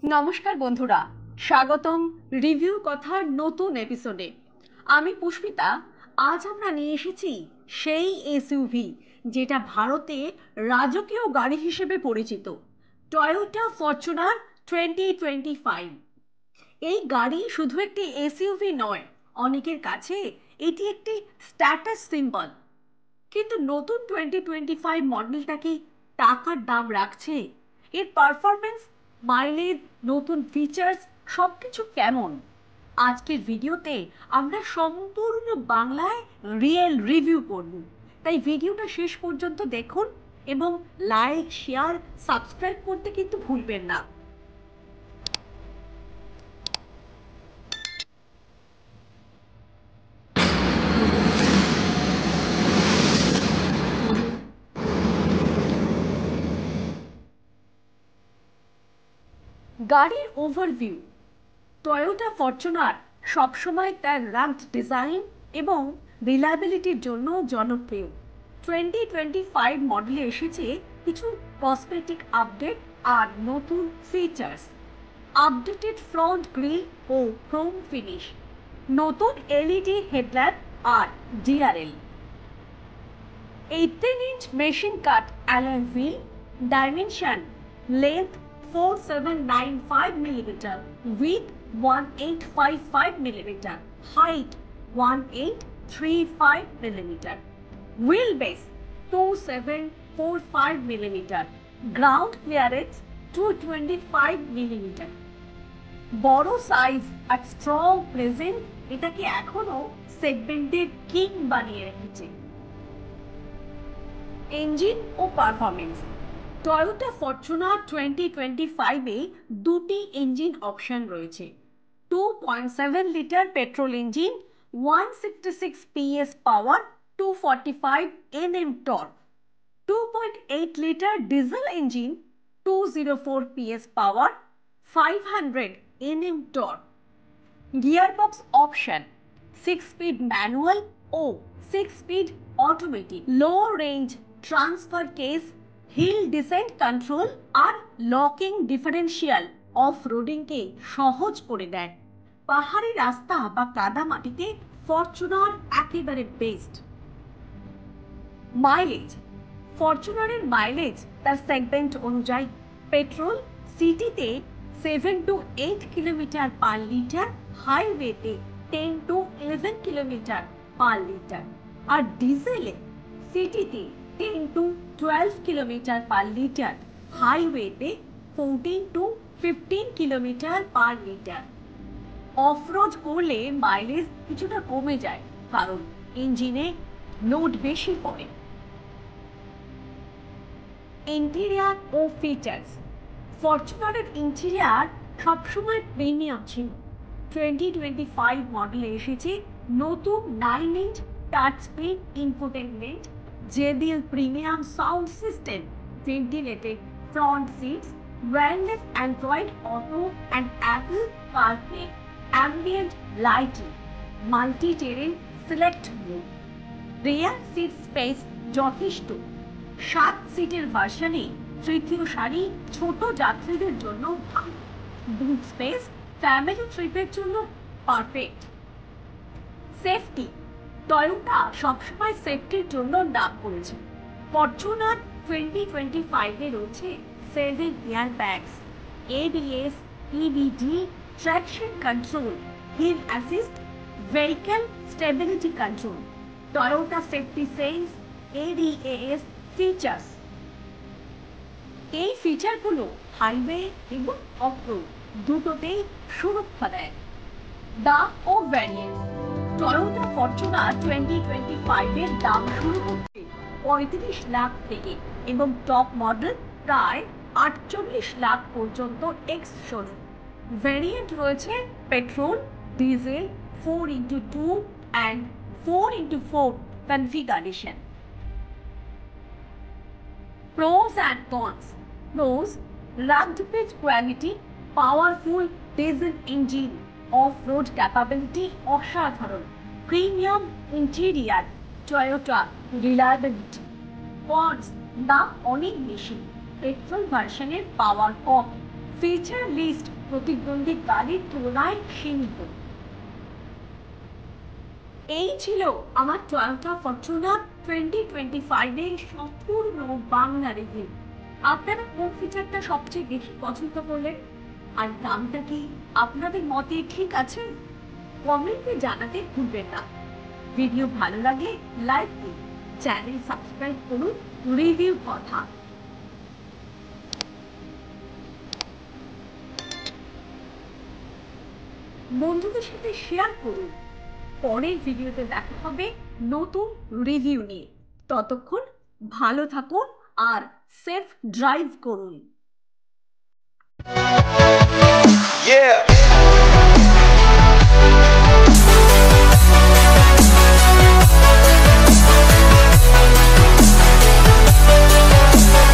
নমস্কার বন্ধুরা, স্বাগতম রিভিউ কথার নতুন এপিসোডে। আমি পুষ্পিতা। আজ আমরা নিয়ে এসেছি সেই এসইউভি যেটা ভারতে রাজকীয় গাড়ি হিসেবে পরিচিত, টয়োটা ফরচুনার 2025। এই গাড়ি শুধু একটি এসইউভি নয়, অনেকের কাছে এটি একটি স্ট্যাটাস সিম্বল। কিন্তু নতুন 2025 মডেলটা কি টাকার দাম রাখছে? এর পারফরমেন্স, মাইলেজ, নতুন ফিচার্স সবকিছু কেমন? আজকের ভিডিওতে আমরা সম্পূর্ণ বাংলায় রিয়েল রিভিউ করব। তাই ভিডিওটা শেষ পর্যন্ত দেখুন এবং লাইক, শেয়ার, সাবস্ক্রাইব করতে কিন্তু ভুলবেন না। গাড়ির ওভারভিউ। টয়োটা ফরচুনার সবসময় তার রাগড ডিজাইন এবং রিলায়েবিলিটির জন্য জনপ্রিয়। 2025 মডেলে এসেছে কিছু কসমেটিক আপডেট আর নতুন ফিচার্স। আপডেটেড ফ্রন্ট গ্রিল ও ক্রোম ফিনিশ, নতুন এলইডি হেডল্যাম্প আর DRL, 18-inch machine cut alloy wheel, dimension length 4795 mm, width 1855 mm, height 1835 mm, wheelbase 2745 mm, ground clearance 225 mm। বড় সাইজ আর স্ট্রং প্রেজেন্ট এটাকে এখনো সেগমেন্টের king বানিয়ে রেখেছে। Engine ও performance. Toyota Fortuner 2025-এ দুটি ইঞ্জিন অপশন রয়েছে। 2.7 litre petrol engine, 166 PS power, 245 Nm torque. 2.8 litre diesel engine, 204 PS power, 500 Nm torque. Gearbox option 6 speed manual ও 6 speed automatic. Low range transfer case, hill descent control আর locking differential অফ রোডিংকে সহজ করে দেয়। পাহাড়ি রাস্তা বা কাদা মাটিতে ফরচুনার একেবারে বেস্ট। মাইলেজ। ফরচুনারের মাইলেজ তার সেগমেন্ট অনুযায়ী। পেট্রোল সিটিতে 7 to 8 কিলোমিটার পার লিটার, হাইওয়েতে 10 to 11 কিলোমিটার পার লিটার, আর ডিজেলে সিটিতে 10 to 12 কিলোমিটার পার লিটার, হাইওয়েতে 14 to 15 kilometre per litre. Off road করলে মাইলেজ কিছুটা কমে যায়, কারণ ইঞ্জিনে লোড বেশি পড়ে। ইন্টেরিয়ার ও ফিচার্স। ফরচুনারের ইন্টেরিয়ার সবসময় প্রিমিয়াম ছিল। 2025 মডেলে এসেছে নতুন 9-inch touch screen infotainment, JBL premium sound system, ventilated front seats, wireless Android auto and Apple CarPlay, ambient lighting, multi terrain select mode. Rear seat space যথেষ্ট। 7 সিটের ভার্সনে তৃতীয় সারি ছোট যাত্রীদের জন্য ভালো। বুট স্পেস ফ্যামিলি ট্রিপের জন্য পারফেক্ট। সেফটি। টয়োটা সবসময় সেফটির জন্য নাম করেছে। ফরচুনার 2025-এ রয়েছে 7 airbags, ABS, EBD, traction control, hill assist, vehicle stability control, Toyota safety sense, ADAS features. এই ফিচারগুলো হাইওয়ে এবং অফরোড দুটোতেই সুরক্ষা দেয়। দাম ও ভ্যারিয়েন্ট। টয়োটা ফরচুনার 2025-এর দাম শুরু হচ্ছে 35 লাখ থেকে এবং টপ মডেল প্রায় 48 লাখ পর্যন্ত এক্স শোরুম। ভ্যারিয়েন্ট রয়েছে petrol, diesel, 4x2 and 4x4 configuration. Pros and cons. Pros: rugged build quality, powerful diesel engine, off-road capability অসাধারণ, premium interior, Toyota reliability. Cons: দাম অনেক বেশি, পেট্রোল ভার্সনের পাওয়ার কম, ফিচার লিস্ট প্রতিদ্বন্দ্বী গাড়ির তুলনায় সীমিত। এই ছিল আমার টয়োটা ফরচুনার 2025-এর সম্পূর্ণ বাংলা রিভিউ। আপনারা কোন ফিচারটা সবচেয়ে বেশি পছন্দ করলেন, আর দামটা কি আপনাদের মতে ঠিক আছে? কমেন্টে জানাতে ভুলবেন না। ভিডিও ভালো লাগলে লাইক দিন, চ্যানেল সাবস্ক্রাইব করুন রিভিউ কথা। বন্ধুদের সাথে শেয়ার করুন। পরের ভিডিওতে দেখা হবে নতুন রিভিউ নিয়ে। ততক্ষণ ভালো থাকুন আর সেফ ড্রাইভ করুন। Yeah.